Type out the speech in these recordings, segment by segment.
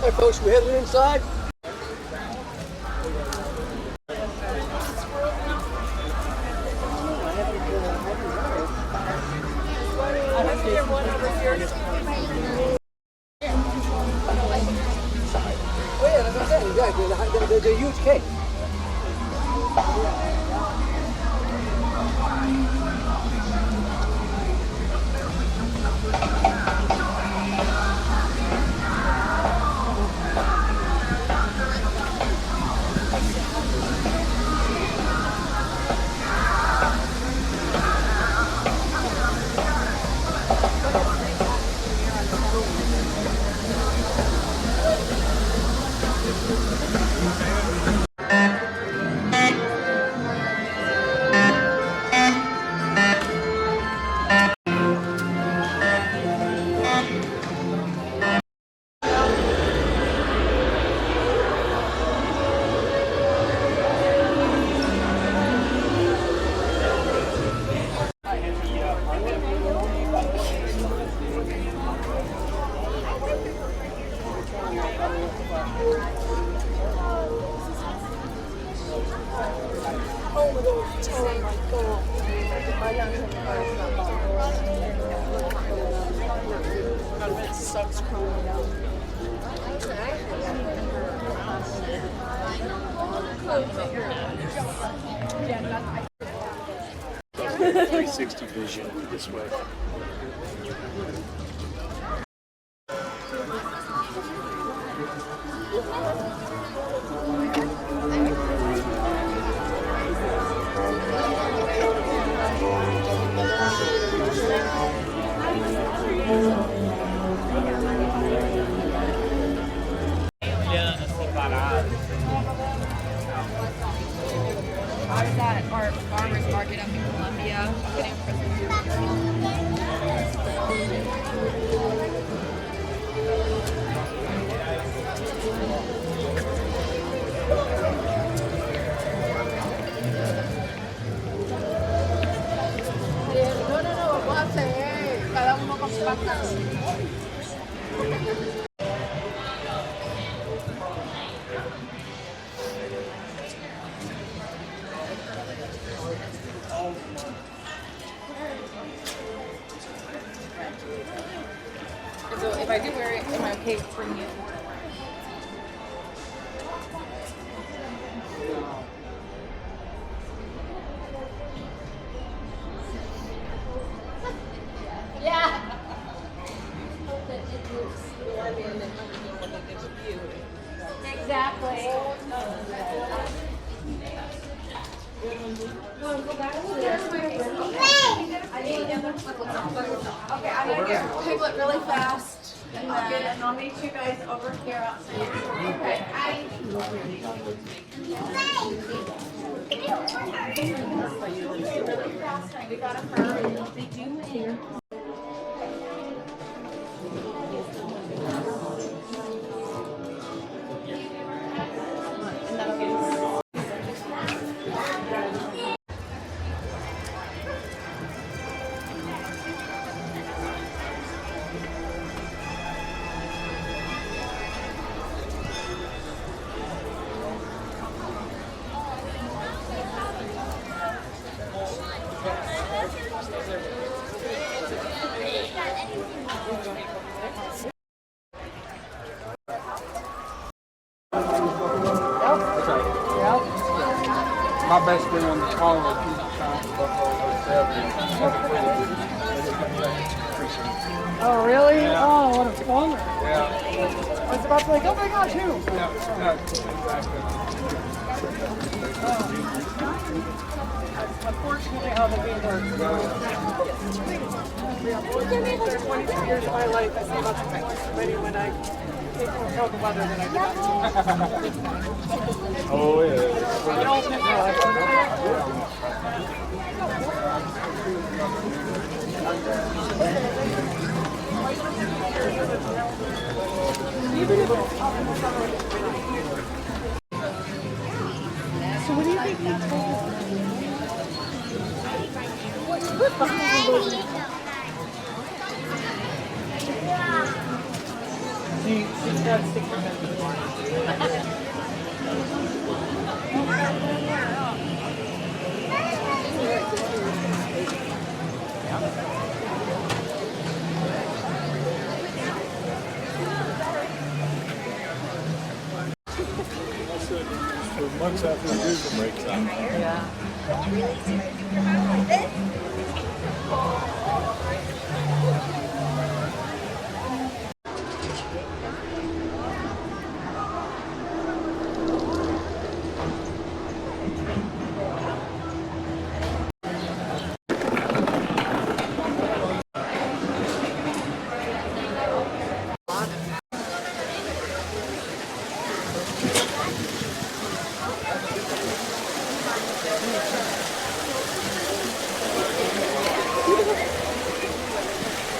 Hey folks, we headed inside. Oh yeah, that's what I said, exactly. There's a huge cake. Sucks crawling out. 360 vision this way. I was at our farmer's market up in Columbia getting no, aguante, cada uno con su patas. So if I do wear it, am I okay bringing it? Yeah. Exactly. Okay, I'm gonna get Piglet really fast. And I'll meet you guys over here outside. Okay. We gotta hurry. They do here. My best friend on the phone was Oh, really? Yeah. Oh, what a bummer. Yeah. I was about to be like, oh my gosh, who? Yeah, exactly. Unfortunately, how the game works. After 22 years of my life, I see much more many when I take more trouble weather than I do. Oh, yeah. You don't know. So what do you think they told us? He's got 6%. For months after the diesel breaks out. Yeah.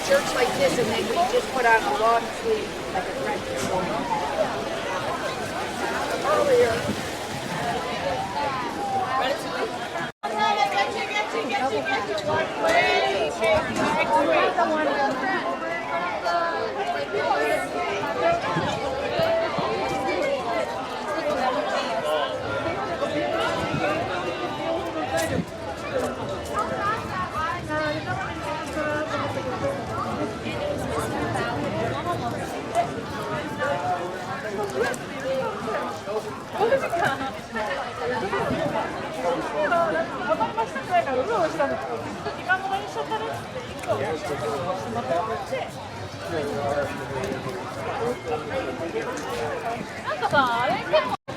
Shirts like this, and then we just put on a long sleeve, like a French. Earlier.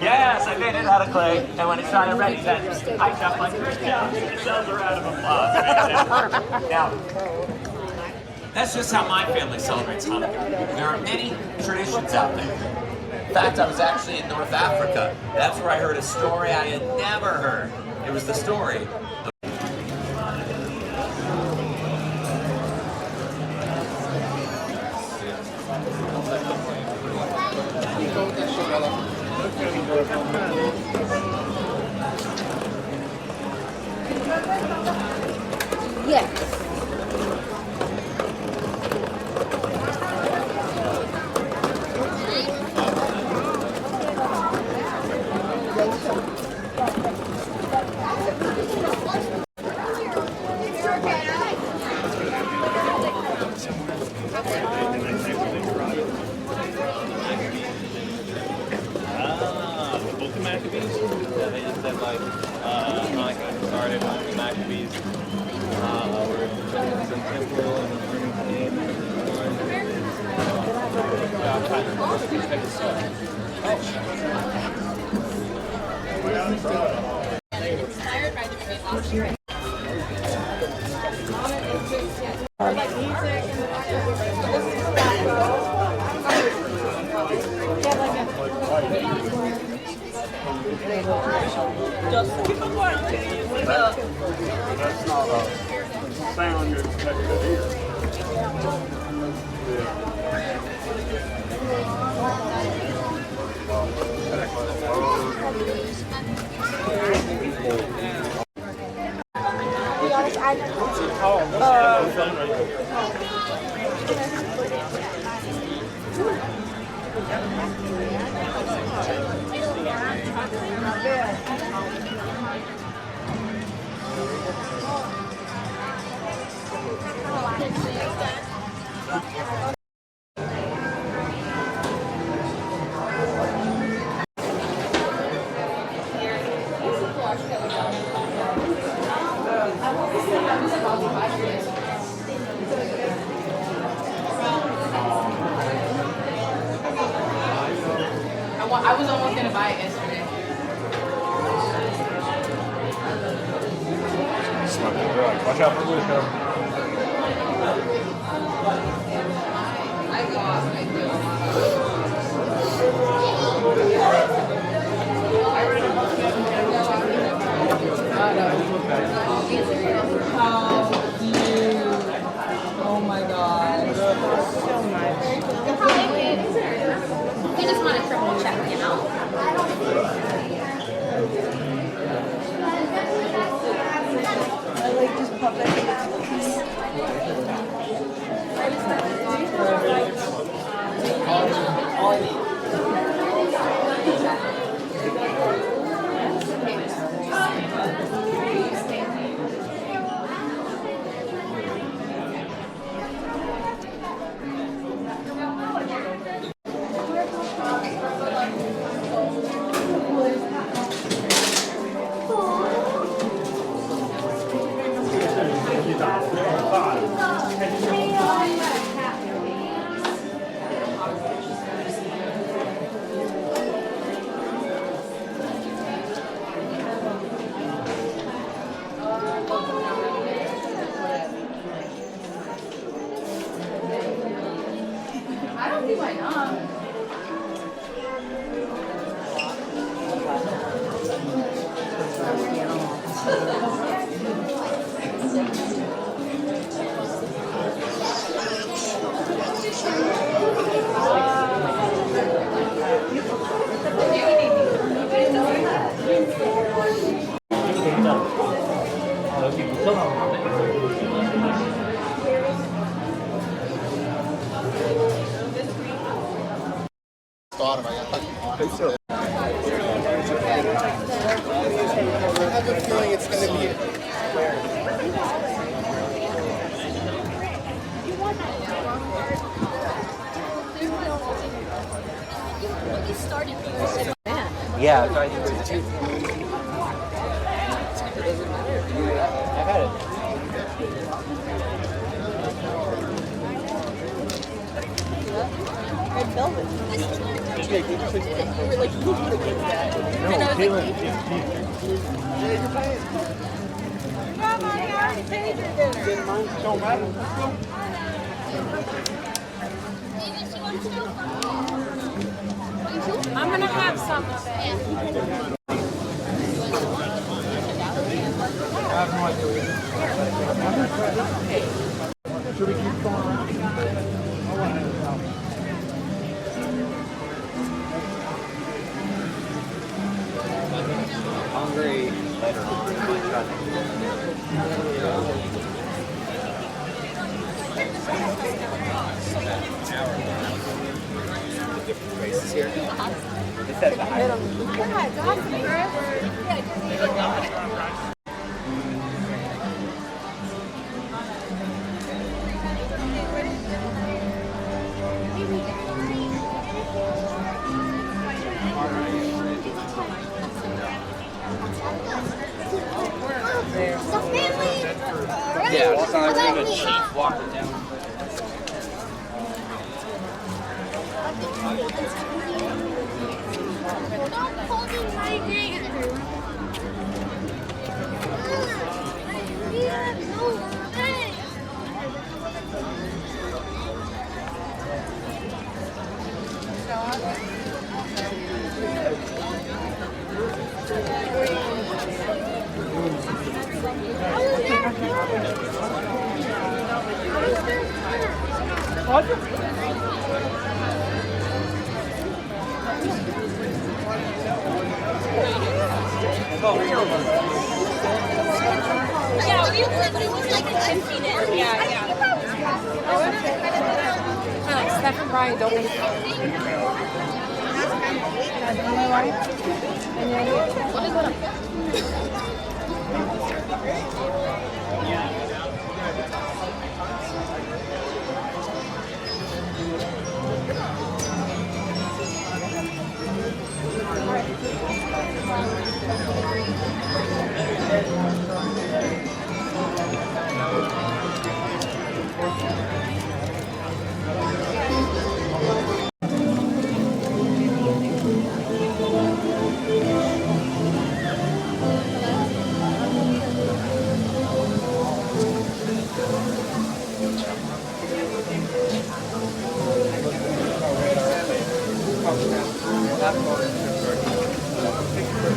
Yes, I made it out of clay, and when it's not ready, then I jump like a jump. It sounds a round of applause. Now, that's just how my family celebrates Hanukkah. There are many traditions out there. In fact, I was actually in North Africa. That's where I heard a story I had never heard. It was the story of Yes. The book of Maccabees. Yeah, they just said like Hanukkah started when the Maccabees were building some temple That's not a sound you're expected to hear. I was almost gonna buy it yesterday. Smoking drugs. Watch out for Luca. Oh my god. So much. You just want to triple check, you know? I like just pop that in. I just I don't see why not. 여기 묻혀나오는데? I have a feeling it's going to be it. Yeah, I think so too. I've had it. Red velvet. We're like, who would have picked that? No, Caitlin. Grandma, I already paid your dinner. Don't matter. Let's go. I'm gonna have some of it. I have no idea. Should we keep going around? I want to know. Hungry later on. Different places here. It says the Highlands. Yeah, it's not like a cheap walking down. Don't hold me my hand. Yeah, we were like 15 in. Yeah. Steph and Brian don't make What is that?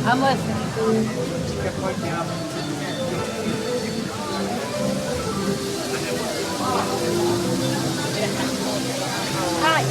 I'm listening. Hi.